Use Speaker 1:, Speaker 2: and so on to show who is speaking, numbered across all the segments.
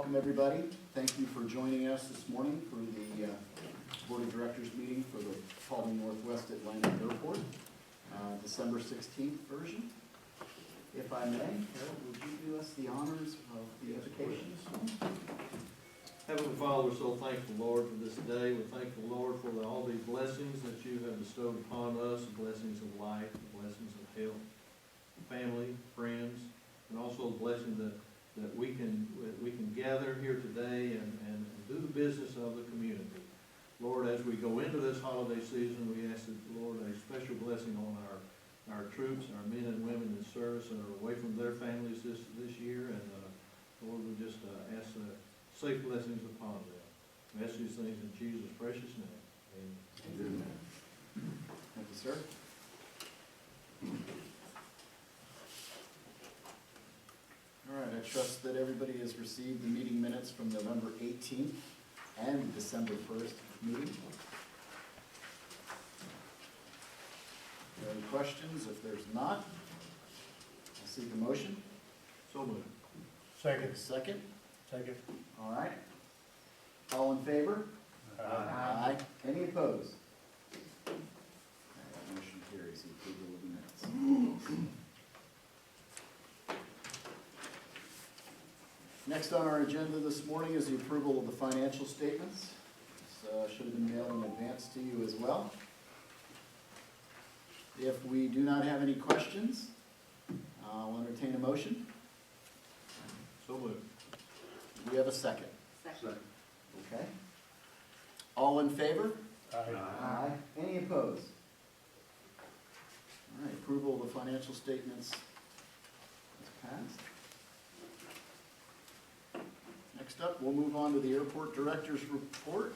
Speaker 1: welcome everybody. Thank you for joining us this morning for the Board of Directors meeting for the Paulding Northwest Atlantic Airport, December 16th version. If I may, Harold, would you do us the honors of the education this morning?
Speaker 2: Heavenly Father, we're so thankful, Lord, for this day. We're thankful, Lord, for all these blessings that you have bestowed upon us, the blessings of life, the blessings of health, family, friends, and also the blessing that we can gather here today and do the business of the community. Lord, as we go into this holiday season, we ask that, Lord, a special blessing on our troops, our men and women in service that are away from their families this year. And Lord, we just ask safe blessings upon them. We ask these things in Jesus' precious name. Amen.
Speaker 1: Thank you, sir. All right, I trust that everybody has received the meeting minutes from November 18th and December 1st meeting. Are there any questions? If there's not, I'll seek a motion.
Speaker 2: So moved.
Speaker 1: Second. Second? Second. All right. All in favor? Aye. Any opposed? All right, motion carries. The approval of the minutes. Next on our agenda this morning is the approval of the financial statements. This should have been mailed in advance to you as well. If we do not have any questions, I'll entertain a motion.
Speaker 2: So moved.
Speaker 1: Do we have a second?
Speaker 3: Second.
Speaker 1: Okay. All in favor?
Speaker 2: Aye.
Speaker 1: Any opposed? All right, approval of the financial statements is passed. Next up, we'll move on to the airport director's report.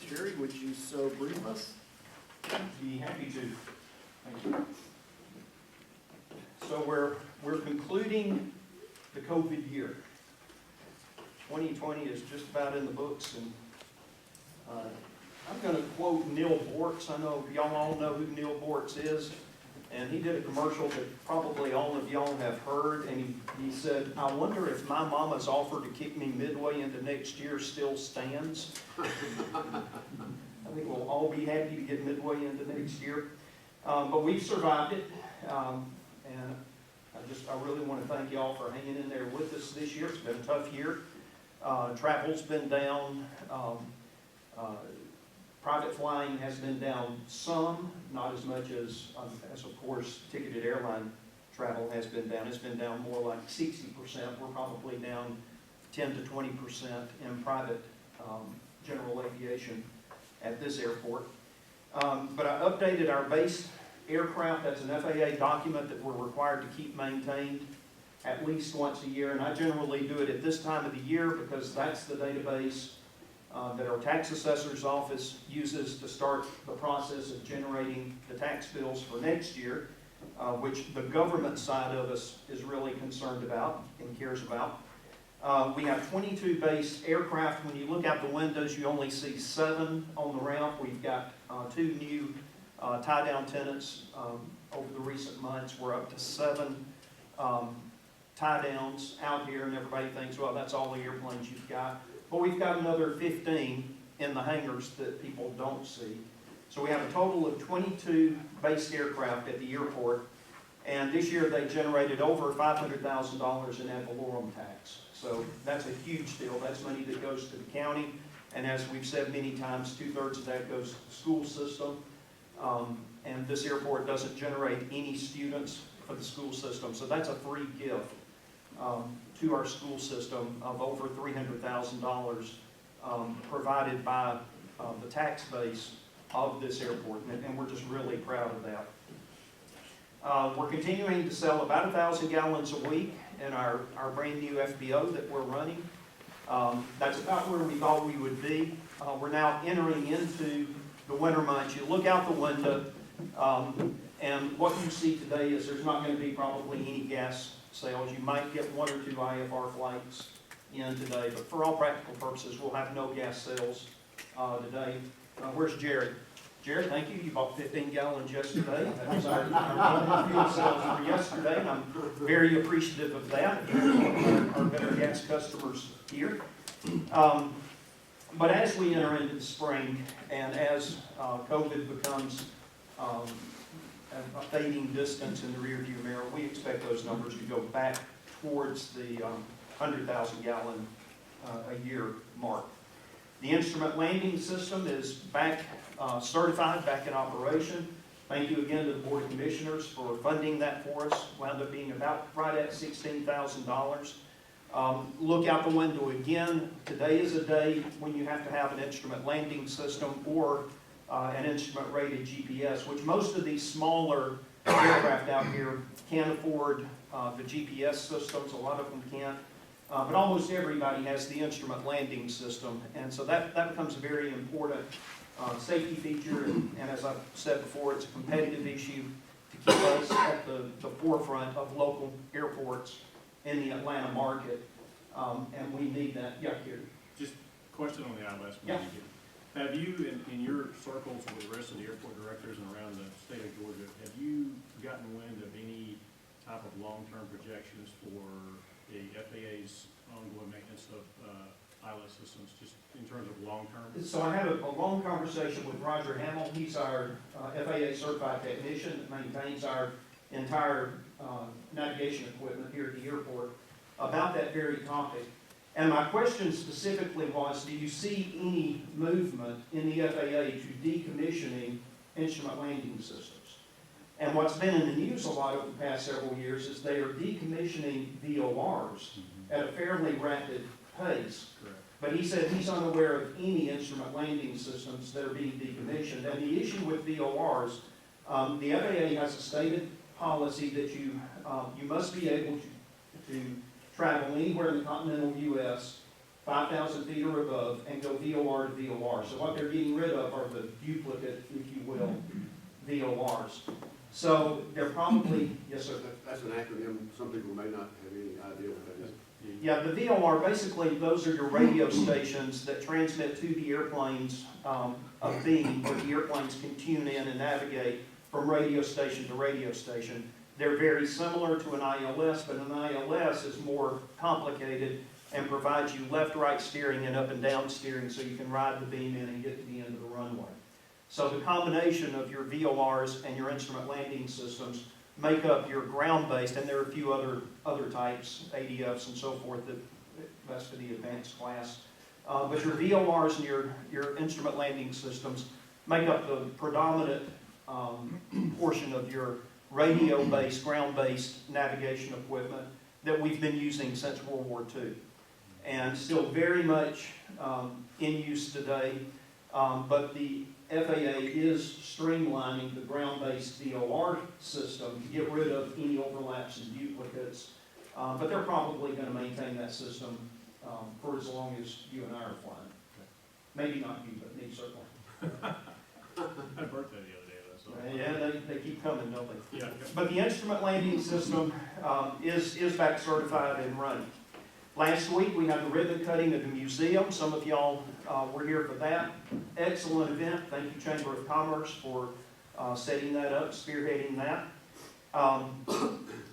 Speaker 1: Jerry, would you so brief us?
Speaker 3: Be happy to.
Speaker 1: Thank you.
Speaker 3: So we're concluding the COVID year. 2020 is just about in the books, and I'm going to quote Neil Bortz. I know y'all all know who Neil Bortz is, and he did a commercial that probably all of y'all have heard, and he said, "I wonder if my mama's offer to kick me midway into next year still stands." I think we'll all be happy to get midway into next year. But we've survived it, and I really want to thank y'all for hanging in there with us this year. It's been a tough year. Travel's been down. Private flying has been down some, not as much as of course ticketed airline travel has been down. It's been down more like 60%. We're probably down 10 to 20% in private general aviation at this airport. But I updated our base aircraft. That's an FAA document that we're required to keep maintained at least once a year, and I generally do it at this time of the year because that's the database that our tax assessor's office uses to start the process of generating the tax bills for next year, which the government side of us is really concerned about and cares about. We have 22 base aircraft. When you look out the windows, you only see 7 on the ramp. We've got 2 new tie-down tenants over the recent months. We're up to 7 tie-downs out here, and everybody thinks, well, that's all the airplanes you've got. But we've got another 15 in the hangars that people don't see. So we have a total of 22 base aircraft at the airport, and this year they generated over $500,000 in ad valorem tax. So that's a huge deal. That's money that goes to the county, and as we've said many times, 2/3 of that goes to the school system. And this airport doesn't generate any students for the school system, so that's a free gift to our school system of over $300,000 provided by the tax base of this airport, and we're just really proud of that. We're continuing to sell about 1,000 gallons a week in our brand new FBO that we're running. That's about where we thought we would be. We're now entering into the winter months. You look out the window, and what you see today is there's not going to be probably any gas sales. You might get 1 or 2 IFR flights in today, but for all practical purposes, we'll have no gas sales today. Where's Jared? Jared, thank you. You bought 15 gallons yesterday. That was our fuel sales for yesterday, and I'm very appreciative of that. Our better gas customers here. But as we enter into the spring, and as COVID becomes a fading distance in the rearview mirror, we expect those numbers to go back towards the 100,000 gallon a year mark. The instrument landing system is back certified, back in operation. Thank you again to the Board of Commissioners for funding that for us. Wound up being about right at $16,000. Look out the window again. Today is a day when you have to have an instrument landing system or an instrument rated GPS, which most of these smaller aircraft out here can't afford the GPS systems. A lot of them can't. But almost everybody has the instrument landing system. And so that becomes a very important safety feature. And as I've said before, it's a competitive issue to keep us at the forefront of local airports in the Atlanta market, and we need that. Yeah, here.
Speaker 4: Just question on the ILS.
Speaker 3: Yeah.
Speaker 4: Have you, in your circles with the rest of the airport directors and around the state of Georgia, have you gotten wind of any type of long-term projections for the FAA's ongoing maintenance of ILS systems, just in terms of long-term?
Speaker 3: So I had a long conversation with Roger Hamill. He's our FAA certified technician that maintains our entire navigation equipment here at the airport about that very topic. And my question specifically was, do you see any movement in the FAA to decommissioning instrument landing systems? And what's been in the news a lot over the past several years is they are decommissioning VORs at a fairly rapid pace.
Speaker 4: Correct.
Speaker 3: But he said he's unaware of any instrument landing systems that are being decommissioned. And the issue with VORs, the FAA has a stated policy that you must be able to travel anywhere in the continental U.S. 5,000 feet or above and go VOR to VOR. So what they're getting rid of are the duplicate, if you will, VORs. So they're probably, yes sir?
Speaker 5: That's an acronym, some people may not have any idea what that is.
Speaker 3: Yeah, the VOR, basically, those are your radio stations that transmit to the airplanes a beam where the airplanes can tune in and navigate from radio station to radio station. They're very similar to an ILS, but an ILS is more complicated and provides you left-right steering and up and down steering so you can ride the beam in and get to the end of the runway. So the combination of your VORs and your instrument landing systems make up your ground-based, and there are a few other types, ADFs and so forth, that's for the advanced class. But your VORs and your instrument landing systems make up the predominant portion of your radio-based, ground-based navigation equipment that we've been using since World War II. And still very much in use today, but the FAA is streamlining the ground-based VOR system to get rid of any overlaps and duplicates. But they're probably going to maintain that system for as long as you and I are flying. Maybe not you, but me certainly.
Speaker 4: I had a birthday the other day, though, so.
Speaker 3: Yeah, they keep coming, don't they?
Speaker 4: Yeah.
Speaker 3: But the instrument landing system is back certified and running. Last week, we had the ribbon cutting at the museum. Some of y'all were here for that. Excellent event. Thank you, Chamber of Commerce, for setting that up, spearheading that.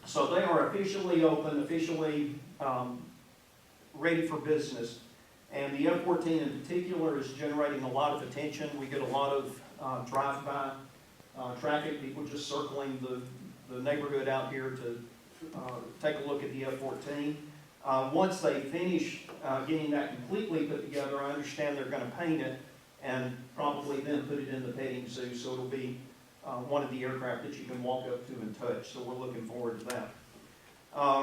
Speaker 3: So they are officially open, officially ready for business. And the F-14 in particular is generating a lot of attention. We get a lot of drive-by traffic, people just circling the neighborhood out here to take a look at the F-14. Once they finish getting that completely put together, I understand they're going to paint it and probably then put it in the petting zoo, so it'll be one of the aircraft that you can walk up to and touch, so we're looking forward to that.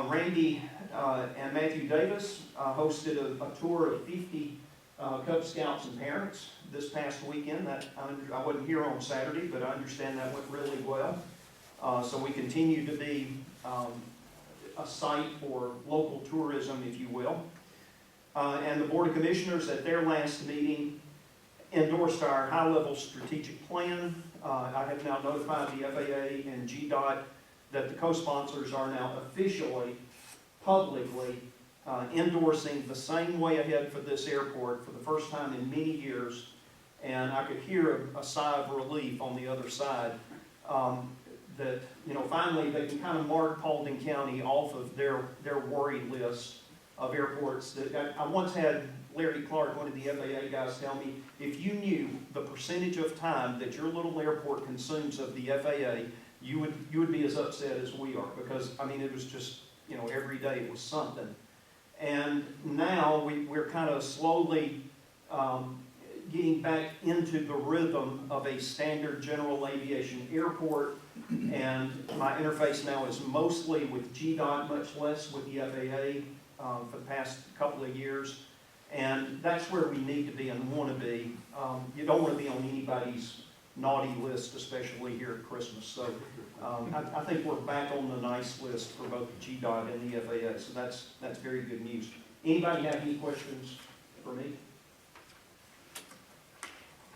Speaker 3: Randy and Matthew Davis hosted a tour of 50 Cub Scouts and parents this past weekend. I wasn't here on Saturday, but I understand that went really well. So we continue to be a site for local tourism, if you will. And the Board of Commissioners at their last meeting endorsed our high-level strategic plan. I have now notified the FAA and GDOT that the co-sponsors are now officially, publicly endorsing the same way ahead for this airport for the first time in many years. And I could hear a sigh of relief on the other side that, finally they can kind of mark Paulding County off of their worry list of airports that, I once had Larry Clark, one of the FAA guys, tell me, if you knew the percentage of time that your little airport consumes of the FAA, you would be as upset as we are, because, I mean, it was just, you know, every day it was something. And now we're kind of slowly getting back into the rhythm of a standard general aviation airport, and my interface now is mostly with GDOT, much less with the FAA for the past couple of years, and that's where we need to be and want to be. You don't want to be on anybody's naughty list, especially here at Christmas. So I think we're back on the nice list for both GDOT and the FAA, so that's very good news. Anybody have any questions for me?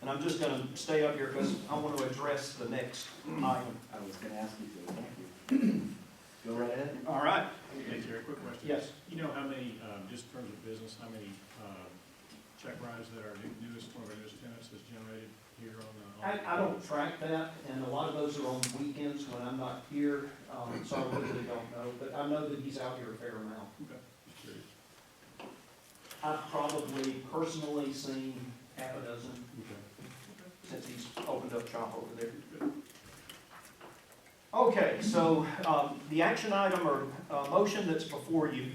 Speaker 3: And I'm just going to stay up here because I want to address the next item.
Speaker 1: I was gonna ask you to, thank you. Go right ahead.
Speaker 3: All right.
Speaker 4: Hey, Jerry, quick question.
Speaker 3: Yes.
Speaker 4: You know how many, just in terms of business, how many check rides that our newest, one of our newest tenants has generated here on the?
Speaker 3: I don't track that, and a lot of those are on weekends when I'm not here, so I really don't know. But I know that he's out here a fair amount.
Speaker 4: Okay, just curious.
Speaker 3: I've probably personally seen half a dozen
Speaker 4: Okay.
Speaker 3: since he's opened up shop over there. Okay, so the action item or motion that's before you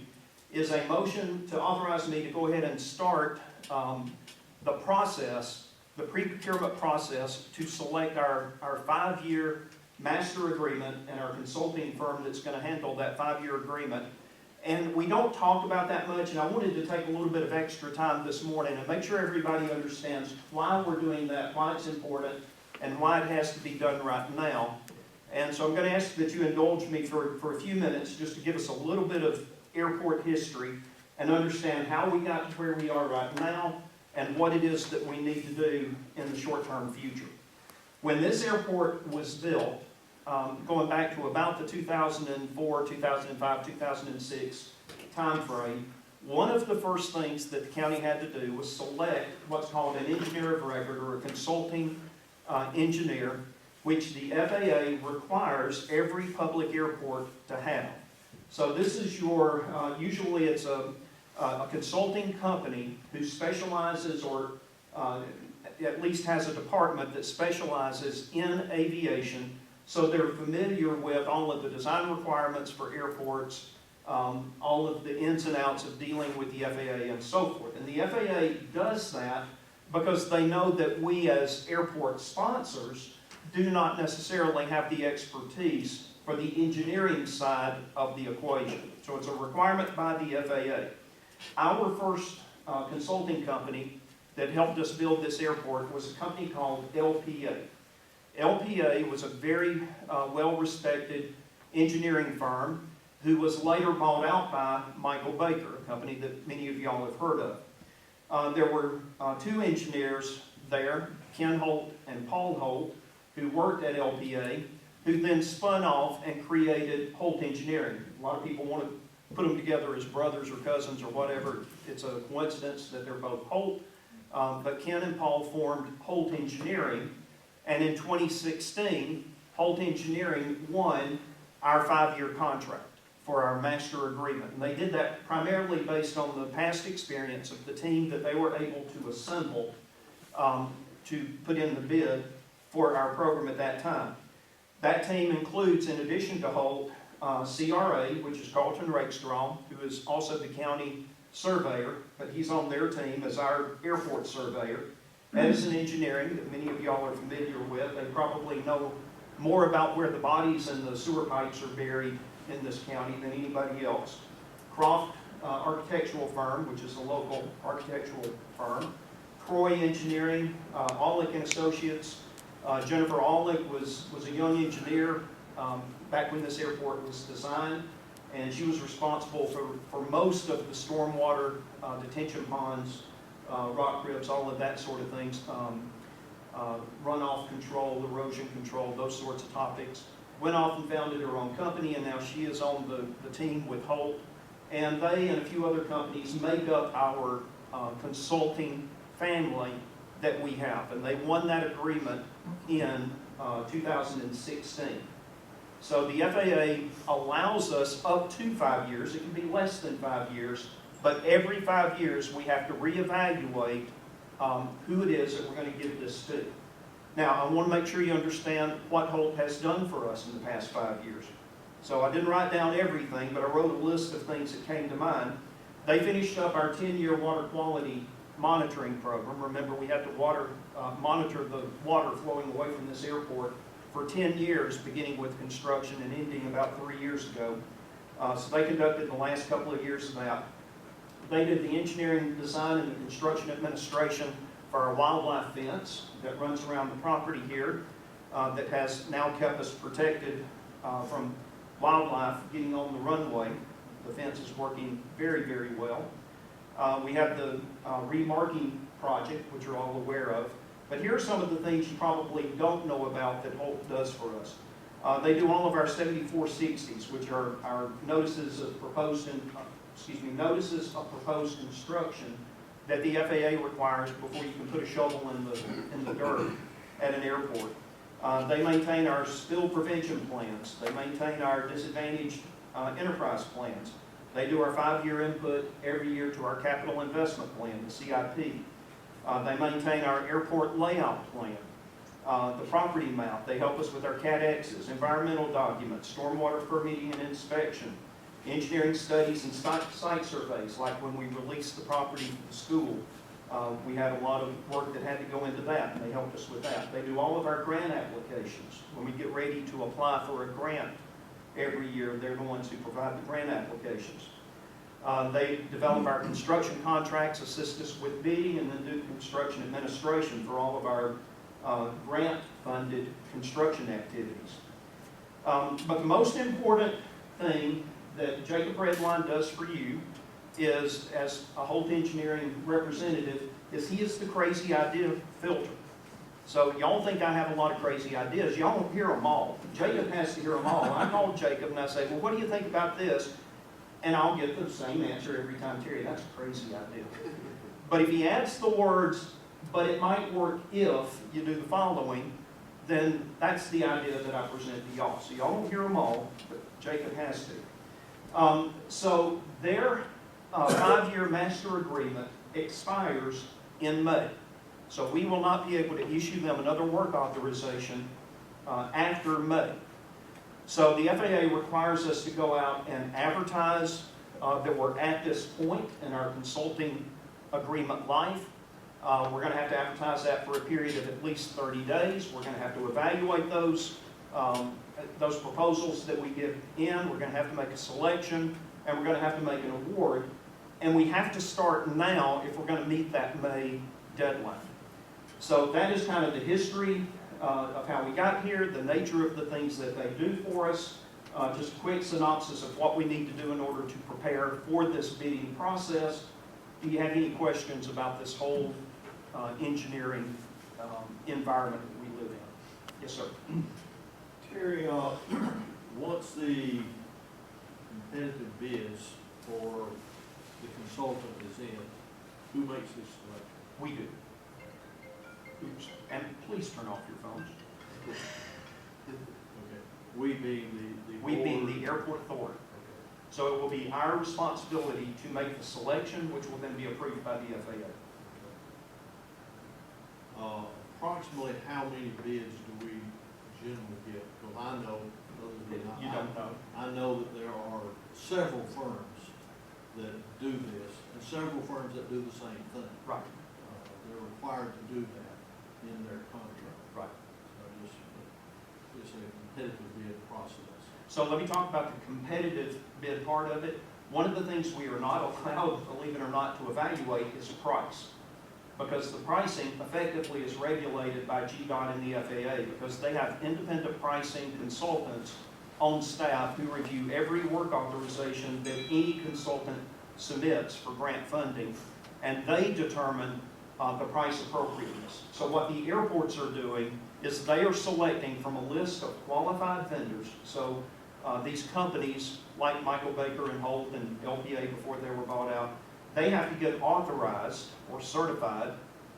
Speaker 3: is a motion to authorize me to go ahead and start the process, the pre-procurement process, to select our 5-year master agreement and our consulting firm that's going to handle that 5-year agreement. And we don't talk about that much, and I wanted to take a little bit of extra time this morning and make sure everybody understands why we're doing that, why it's important, and why it has to be done right now. And so I'm going to ask that you indulge me for a few minutes just to give us a little bit of airport history and understand how we got to where we are right now and what it is that we need to do in the short-term future. When this airport was built, going back to about the 2004, 2005, 2006 timeframe, one of the first things that the county had to do was select what's called an engineer of record or a consulting engineer, which the FAA requires every public airport to have. So this is your, usually it's a consulting company who specializes or at least has a department that specializes in aviation, so they're familiar with all of the design requirements for airports, all of the ins and outs of dealing with the FAA and so forth. And the FAA does that because they know that we as airport sponsors do not necessarily have the expertise for the engineering side of the equation. So it's a requirement by the FAA. Our first consulting company that helped us build this airport was a company called LPA. LPA was a very well-respected engineering firm who was later bought out by Michael Baker, a company that many of y'all have heard of. There were 2 engineers there, Ken Holt and Paul Holt, who worked at LPA, who then spun off and created Holt Engineering. A lot of people want to put them together as brothers or cousins or whatever. It's a coincidence that they're both Holt, but Ken and Paul formed Holt Engineering, and in 2016, Holt Engineering won our 5-year contract for our master agreement. And they did that primarily based on the past experience of the team that they were able to assemble to put in the bid for our program at that time. That team includes, in addition to Holt, CRA, which is Carlton Rakestraw, who is also the county surveyor, but he's on their team as our airport surveyor. Edison Engineering, that many of y'all are familiar with. They probably know more about where the bodies and the sewer pipes are buried in this county than anybody else. Croft Architectural Firm, which is a local architectural firm. Croy Engineering, Aulick and Associates. Jennifer Aulick was a young engineer back when this airport was designed, and she was responsible for most of the stormwater detention ponds, rock cribs, all of that sort of things, runoff control, erosion control, those sorts of topics. Went off and founded her own company, and now she is on the team with Holt. And they and a few other companies make up our consulting family that we have. And they won that agreement in 2016. So the FAA allows us up to 5 years, it can be less than 5 years, But every 5 years, we have to reevaluate who it is that we're going to give this to. Now, I want to make sure you understand what Holt has done for us in the past 5 years. So I didn't write down everything, but I wrote a list of things that came to mind. They finished up our 10-year water quality monitoring program. Remember, we had to monitor the water flowing away from this airport for 10 years, beginning with construction and ending about 3 years ago. So they conducted the last couple of years of that. They did the engineering, design, and the construction administration for our wildlife fence that runs around the property here that has now kept us protected from wildlife getting on the runway. The fence is working very, very well. We have the remarking project, which you're all aware of. But here are some of the things you probably don't know about that Holt does for us. They do all of our 7460s, which are our notices of proposed construction that the FAA requires before you can put a shovel in the dirt at an airport. They maintain our spill prevention plans. They maintain our disadvantaged enterprise plans. They do our 5-year input every year to our capital investment plan, the CIP. They maintain our airport layout plan, the property map. They help us with our CADXs, environmental documents, stormwater permitting and inspection, engineering studies and site surveys, like when we released the property for the school. We had a lot of work that had to go into that, and they helped us with that. They do all of our grant applications. When we get ready to apply for a grant every year, they're the ones who provide the grant applications. They develop our construction contracts, assist us with bidding, and then do construction administration for all of our grant-funded construction activities. But the most important thing that Jacob Redline does for you is, as a Holt Engineering representative, is he is the crazy idea filter. So y'all think I have a lot of crazy ideas. Y'all don't hear them all. Jacob has to hear them all. I call Jacob and I say, well, what do you think about this? And I'll get the same answer every time. Terry, that's a crazy idea. But if he adds the words, but it might work if you do the following, then that's the idea that I present to y'all. So y'all don't hear them all, but Jacob has to. So their 5-year master agreement expires in May. So we will not be able to issue them another work authorization after May. So the FAA requires us to go out and advertise that we're at this point in our consulting agreement life. We're going to have to advertise that for a period of at least 30 days. We're going to have to evaluate those proposals that we get in. We're going to have to make a selection, and we're going to have to make an award. And we have to start now if we're going to meet that May deadline. So that is kind of the history of how we got here, the nature of the things that they do for us, just a quick synopsis of what we need to do in order to prepare for this bidding process. Do you have any questions about this whole engineering environment that we live in? Yes, sir.
Speaker 2: Terry, once the competitive bids for the consultant is in, who makes this selection?
Speaker 3: We do. Oops. And please turn off your phones.
Speaker 2: Okay. We being the
Speaker 3: We being
Speaker 2: board?
Speaker 3: the airport authority.
Speaker 2: Okay.
Speaker 3: So it will be our responsibility to make the selection, which will then be approved by the FAA.
Speaker 2: Approximately how many bids do we generally get? Because I know, other than
Speaker 3: You don't know.
Speaker 2: I know that there are several firms that do this, and several firms that do the same thing.
Speaker 3: Right.
Speaker 2: They're required to do that in their contract.
Speaker 3: Right.
Speaker 2: So it's a competitive bid process.
Speaker 3: So let me talk about the competitive bid part of it. One of the things we are not allowed, believe it or not, to evaluate is price. Because the pricing effectively is regulated by GDOT and the FAA, because they have independent pricing consultants on staff who review every work authorization that any consultant submits for grant funding, and they determine the price appropriateness. So what the airports are doing is they are selecting from a list of qualified vendors. So these companies like Michael Baker and Holt and LPA before they were bought out, they have to get authorized or certified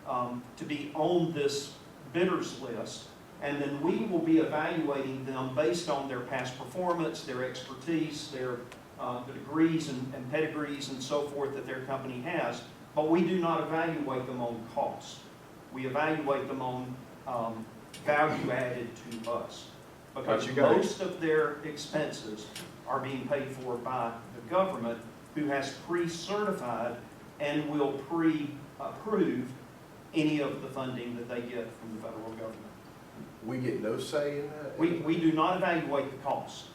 Speaker 3: to be on this bidders list, and then we will be evaluating them based on their past performance, their expertise, their the degrees and pedigrees and so forth that their company has, but we do not evaluate them on cost. We evaluate them on value added to us. Because
Speaker 6: But you gotta-
Speaker 3: most of their expenses are being paid for by the government, who has pre-certified and will pre-approve any of the funding that they get from the federal government.
Speaker 6: We get no say in that?
Speaker 3: We do not evaluate the cost.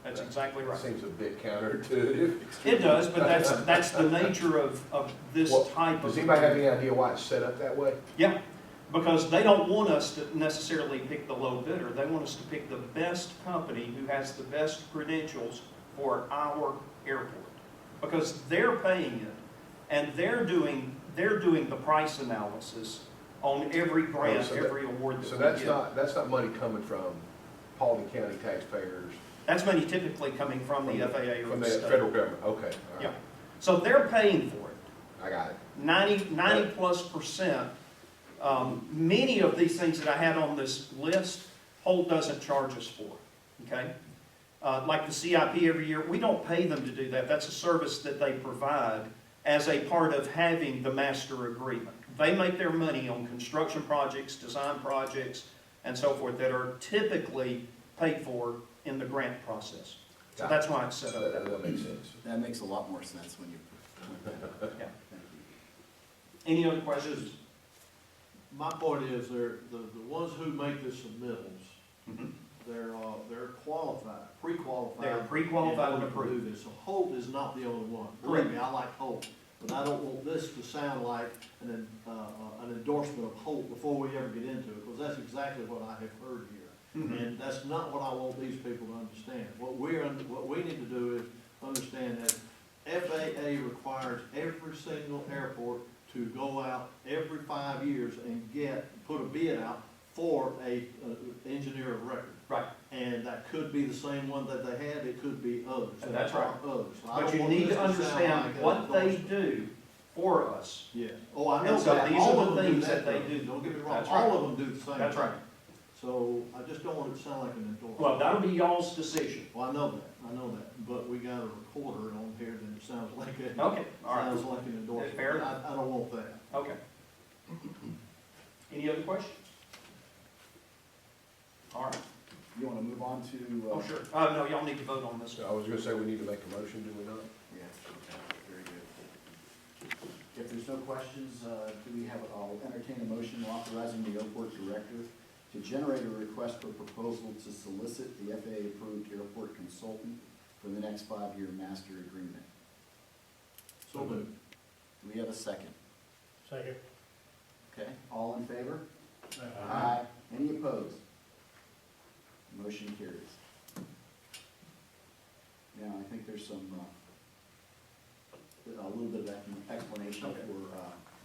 Speaker 3: That's exactly right.
Speaker 6: Seems a bit counterintuitive.
Speaker 3: It does, but that's the nature of this
Speaker 6: Well,
Speaker 3: type of.
Speaker 6: Does anybody have any idea why it's set up that way?
Speaker 3: Yeah, because they don't want us to necessarily pick the low bidder. They want us to pick the best company who has the best credentials for our airport. Because they're paying it, and they're doing the price analysis on every grant,
Speaker 6: so that-
Speaker 3: every award that
Speaker 6: So
Speaker 3: we get.
Speaker 6: that's not money coming from Paulding County taxpayers?
Speaker 3: That's money typically coming from the FAA or
Speaker 6: From
Speaker 3: the
Speaker 6: the
Speaker 3: state.
Speaker 6: federal government, okay. all right.
Speaker 3: Yeah. So they're paying for it.
Speaker 6: I got it.
Speaker 3: 90+%. Many of these things that I had on this list, Holt doesn't charge us for, okay? Like the CIP every year, we don't pay them to do that. That's a service that they provide as a part of having the master agreement. They make their money on construction projects, design projects, and so forth that are typically paid for in the grant process. So that's why it's set up that way.
Speaker 6: That makes sense.
Speaker 1: That makes a lot more sense when you.
Speaker 3: Yeah.
Speaker 1: Thank you.
Speaker 3: Any other questions?
Speaker 2: My point is, the ones who make the submittals,
Speaker 3: Mhm.
Speaker 2: they're qualified, pre-qualified.
Speaker 3: They're pre-qualified and
Speaker 2: in order to
Speaker 3: approved.
Speaker 2: do this. So Holt is not the only one. Believe me, I like Holt, but I don't want this to sound like an endorsement of Holt before we ever get into it, because that's exactly what I have heard here.
Speaker 3: Mhm.
Speaker 2: And that's not what I want these people to understand. What we need to do is understand that FAA requires every single airport to go out every 5 years and put a bid out for a engineer of record.
Speaker 3: Right.
Speaker 2: And that could be the same one that they had, it could be others.
Speaker 3: And that's right.
Speaker 2: Others. So I
Speaker 3: But
Speaker 2: don't
Speaker 3: you
Speaker 2: want
Speaker 3: need
Speaker 2: this
Speaker 3: to
Speaker 2: sound
Speaker 3: understand
Speaker 2: like an
Speaker 3: what they
Speaker 2: endorsement.
Speaker 3: do for us.
Speaker 2: Yeah, oh, I know
Speaker 3: And so
Speaker 2: that,
Speaker 3: these
Speaker 2: all
Speaker 3: are
Speaker 2: of
Speaker 3: the
Speaker 2: them do
Speaker 3: things that they
Speaker 2: though.
Speaker 3: do.
Speaker 2: Don't get me wrong,
Speaker 3: That's right.
Speaker 2: all of them do the same.
Speaker 3: That's right.
Speaker 2: thing. So I just don't want it to sound like an endorsement.
Speaker 3: Well, that'll be y'all's decision.
Speaker 2: Well, I know that, but we got a recorder on here that sounds like a.
Speaker 3: Okay, all right.
Speaker 2: Sounds like an endorsement.
Speaker 3: Fair enough.
Speaker 2: I don't want that.
Speaker 3: Okay. Any other questions? All right.
Speaker 1: You want to move on to?
Speaker 3: Oh, sure. No, y'all need to vote on this.
Speaker 6: So I was gonna say we need to make a motion, do we not?
Speaker 1: Yeah, okay, very good. If there's no questions, I'll entertain a motion authorizing the airport director to generate a request for proposal to solicit the FAA-approved airport consultant for the next 5-year master agreement.
Speaker 2: So moved.
Speaker 1: Do we have a second?
Speaker 4: Second.
Speaker 1: Okay, all in favor?
Speaker 4: Aye.
Speaker 1: Any opposed? Motion carries. Now, I think there's some, a little bit of explanation
Speaker 3: Okay.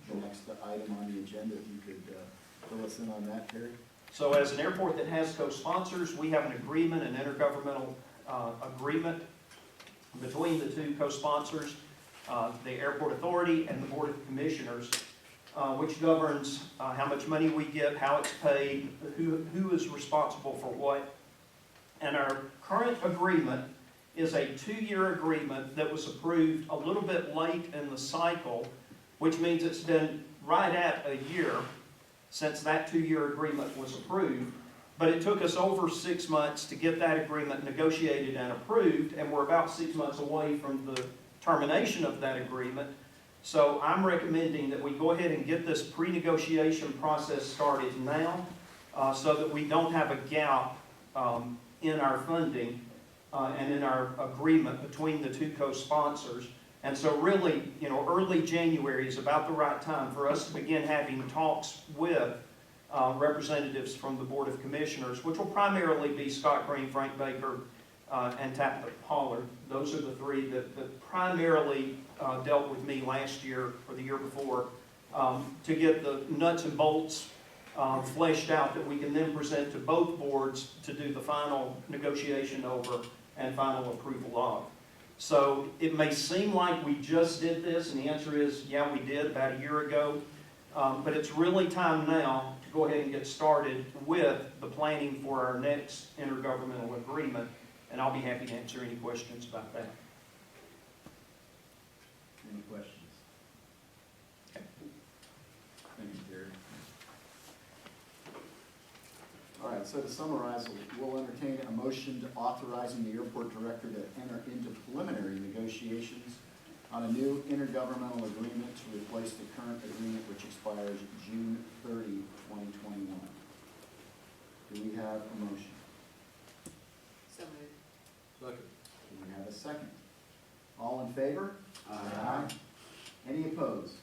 Speaker 1: for the next item on the agenda. If you could fill us in on that, Terry?
Speaker 3: So as an airport that has co-sponsors, we have an agreement, an intergovernmental agreement between the two co-sponsors, the Airport Authority and the Board of Commissioners, which governs how much money we get, how it's paid, who is responsible for what. And our current agreement is a 2-year agreement that was approved a little bit late in the cycle, which means it's been right at a year since that 2-year agreement was approved. But it took us over 6 months to get that agreement negotiated and approved, and we're about 6 months away from the termination of that agreement. So I'm recommending that we go ahead and get this pre-negotiation process started now, so that we don't have a gap in our funding and in our agreement between the two co-sponsors. And so really, early January is about the right time for us to begin having talks with representatives from the Board of Commissioners, which will primarily be Scott Green, Frank Baker, and Tabitha Pollard. Those are the three that primarily dealt with me last year or the year before to get the nuts and bolts fleshed out that we can then present to both boards to do the final negotiation over and final approval of. So it may seem like we just did this, and the answer is, yeah, we did about a year ago. But it's really time now to go ahead and get started with the planning for our next intergovernmental agreement. and I'll be happy to answer any questions about that.
Speaker 1: Any questions?
Speaker 3: Okay.
Speaker 1: Thank you, Terry. All right, so to summarize, we'll entertain a motion authorizing the airport director to enter into preliminary negotiations on a new intergovernmental agreement to replace the current agreement which expires June 30, 2021. Do we have a motion?
Speaker 7: So moved.
Speaker 2: Second.
Speaker 1: Do we have a second? All in favor? Aye. Any opposed?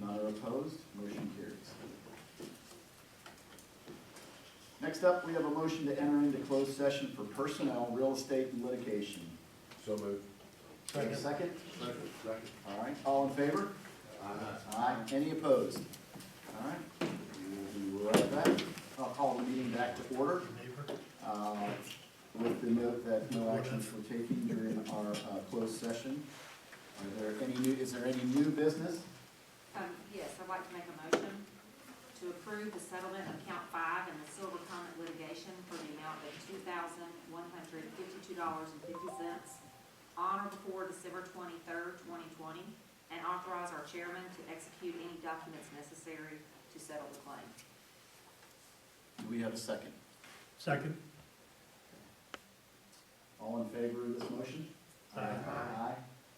Speaker 1: None are opposed, motion carries. Next up, we have a motion to enter into closed session for personnel, real estate, and litigation.
Speaker 6: So moved.
Speaker 1: Do we have a second?
Speaker 2: Second.
Speaker 5: Second.
Speaker 1: All right, all in favor? Aye. Any opposed? All right, we will be right back. I'll call the meeting back to order, with the note that no actions were taken during our closed session. Is there any new business?
Speaker 7: Yes, I'd like to make a motion to approve the settlement of count 5 in the Silver Comet litigation for the amount of $2,152.50 on or before December 23rd, 2020, and authorize our chairman to execute any documents necessary to settle the claim.
Speaker 1: Do we have a second?
Speaker 8: Second.
Speaker 1: All in favor of this motion?
Speaker 8: Aye.
Speaker 1: Aye.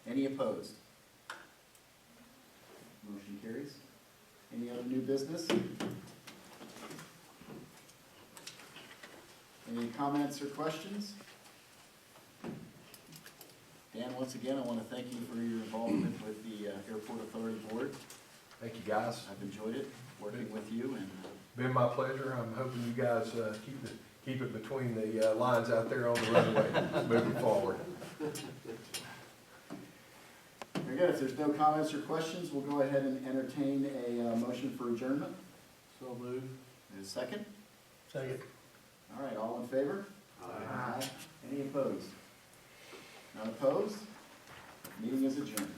Speaker 1: Any opposed? Motion carries. Any other new business? Any comments or questions? Dan, once again, I want to thank you for your involvement with the Airport Authority Board.
Speaker 6: Thank you, guys.
Speaker 1: I've enjoyed it, working with you, and
Speaker 6: Been my pleasure. I'm hoping you guys keep it between the lines out there on the runway, moving forward.
Speaker 1: very good. If there's no comments or questions, we'll go ahead and entertain a motion for adjournment.
Speaker 2: So moved.
Speaker 1: Is a second?
Speaker 8: Second.
Speaker 1: All right, all in favor? Aye. Any opposed? None opposed? Meeting is adjourned.